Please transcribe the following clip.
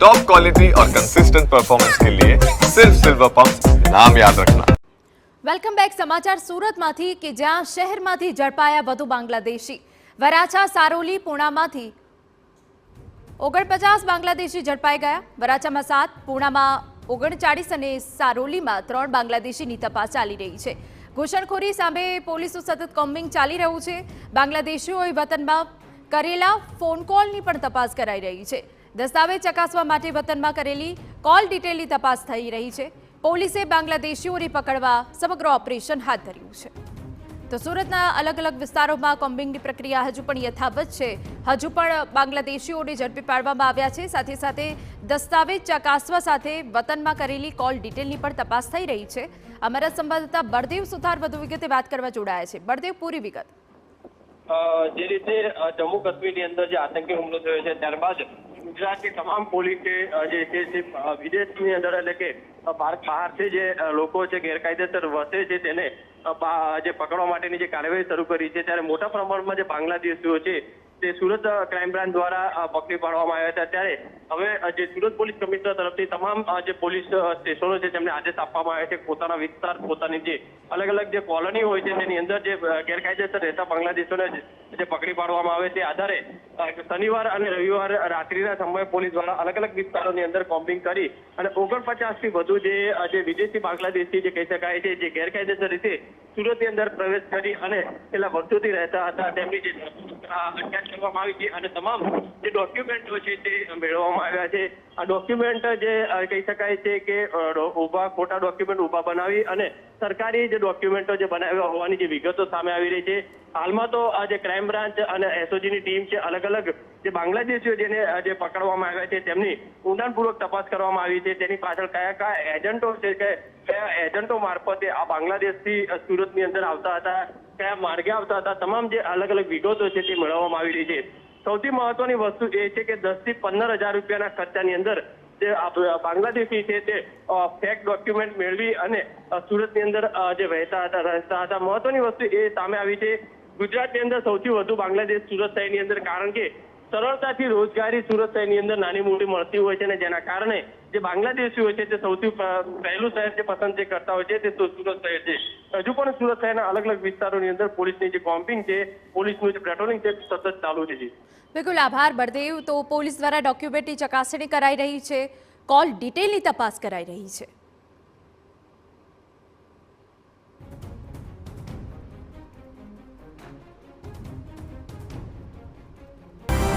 Top quality और consistent performance के लिए सिर्फ सिल्वर पंप नाम याद रखना। Welcome back. સમાચાર સુરતમાંથી કે જ્યાં શહેરમાંથી ઝડપાયા વધુ બાંગ્લાદેશી। વરાછા સારોલી પૂણામાંથી 49 બાંગ્લાદેશી ઝડપાઈ ગયા। વરાછામાં 7, પૂણામાં 39 અને સારોલીમાં 3 બાંગ્લાદેશીની તપાસ ચાલી રહી છે। ઘૂસણખોરી સામે પોલીસનું સતત કોમ્બિંગ ચાલી રહ્યું છે। બાંગ્લાદેશીઓએ વતનમાં કરેલા ફોન કોલની પણ તપાસ કરાઈ રહી છે। દસ્તાવેજ ચકાસવા માટે વતનમાં કરેલી કોલ ડિટેલની તપાસ થઈ રહી છે। પોલીસે બાંગ્લાદેશીઓને પકડવા સમગ્ર ઓપરેશન હાથ ધર્યું છે। તો સુરતના અલગ અલગ વિસ્તારોમાં કોમ્બિંગની પ્રક્રિયા હજુ પણ યથાવત છે। હજુ પણ બાંગ્લાદેશીઓને ઝડપી પાડવામાં આવ્યા છે। સાથે સાથે દસ્તાવેજ ચકાસવા સાથે વતનમાં કરેલી કોલ ડિટેલની પણ તપાસ થઈ રહી છે। અમારા સંવાદદાતા બળદેવ સુથાર વધુ વિગતે વાત કરવા જોડાયા છે। બળદેવ, પૂરી વિગત। જે રીતે જમ્મુ કાશ્મીરની અંદર જે આતંકી હુમલો થયો છે ત્યારબાદ ગુજરાતની તમામ પોલીસે જે છે વિદેશની અંદર એટલે કે બહારથી જે લોકો છે ગેરકાયદેસર વસે છે તેને જે પકડવા માટેની જે કાર્યવાહી શરૂ કરી છે, ત્યારે મોટા પ્રમાણમાં જે બાંગ્લાદેશીઓ છે તે સુરત ક્રાઇમ બ્રાન્ચ દ્વારા પકડી પાડવામાં આવ્યા હતા। ત્યારે હવે જે સુરત પોલીસ કમિશનર તરફથી તમામ જે પોલીસ સ્ટેશનો છે તેમને આદેશ આપવામાં આવ્યા છે પોતાના વિસ્તાર, પોતાની જે અલગ અલગ જે કોલોની હોય છે તેની અંદર જે ગેરકાયદેસર રહેતા બાંગ્લાદેશીઓને જે પકડી પાડવામાં આવે તે આધારે શનિવાર અને રવિવાર રાત્રિના સમયે પોલીસ દ્વારા અલગ અલગ વિસ્તારોની અંદર કોમ્બિંગ કરી અને 49થી વધુ જે વિદેશી બાંગ્લાદેશી જે કહી શકાય છે જે ગેરકાયદેસર રીતે સુરતની અંદર પ્રવેશ કરી અને છેલ્લા વર્ષોથી રહેતા હતા તેમની જે અટકાયત કરવામાં આવી છે અને તમામ જે ડોક્યુમેન્ટો છે તે મેળવવામાં આવ્યા છે। આ ડોક્યુમેન્ટ જે કહી શકાય છે કે ખોટા ડોક્યુમેન્ટ ઉભા બનાવી અને સરકારી જે ડોક્યુમેન્ટો જે બનાવ્યા હોવાની જે વિગતો સામે આવી રહી છે। હાલમાં તો આ જે ક્રાઇમ બ્રાન્ચ અને એસઓજીની ટીમ છે અલગ અલગ જે બાંગ્લાદેશીઓ જેને જે પકડવામાં આવ્યા છે તેમની ઊંડાણપૂર્વક તપાસ કરવામાં આવી છે। તેની પાછળ કયા એજન્ટો છે કે કયા એજન્ટો મારફતે આ બાંગ્લાદેશથી સુરતની અંદર આવતા હતા, કયા માર્ગે આવતા હતા, તમામ જે અલગ અલગ વિગતો છે તે મેળવવામાં આવી રહી છે। સૌથી મહત્વની વસ્તુ એ છે કે 10 થી 15,000 રૂપિયાના ખર્ચાની અંદર જે બાંગ્લાદેશી છે તે ફેક ડોક્યુમેન્ટ મેળવી અને સુરતની અંદર જે રહેતા હતા। મહત્વની વસ્તુ એ સામે આવી છે ગુજરાતની અંદર સૌથી વધુ બાંગ્લાદેશ સુરત શહેરની અંદર, કારણ કે સરળતાથી રોજગારી સુરત શહેરની અંદર નાની મોટી મળતી હોય છે અને જેના કારણે જે બાંગ્લાદેશી હોય છે તે સૌથી પહેલું શહેર જે પસંદ કરતા હોય છે તે સુરત શહેર છે। હજુ પણ સુરત શહેરના અલગ અલગ વિસ્તારોની અંદર પોલીસની જે કોમ્બિંગ છે, પોલીસનું જે પેટ્રોલિંગ છે સતત ચાલુ છે। બિલકુલ આભાર બળદેવ। તો પોલીસ દ્વારા ડોક્યુમેન્ટની ચકાસણી કરાઈ રહી છે, કોલ ડિટેલની તપાસ કરાઈ રહી છે।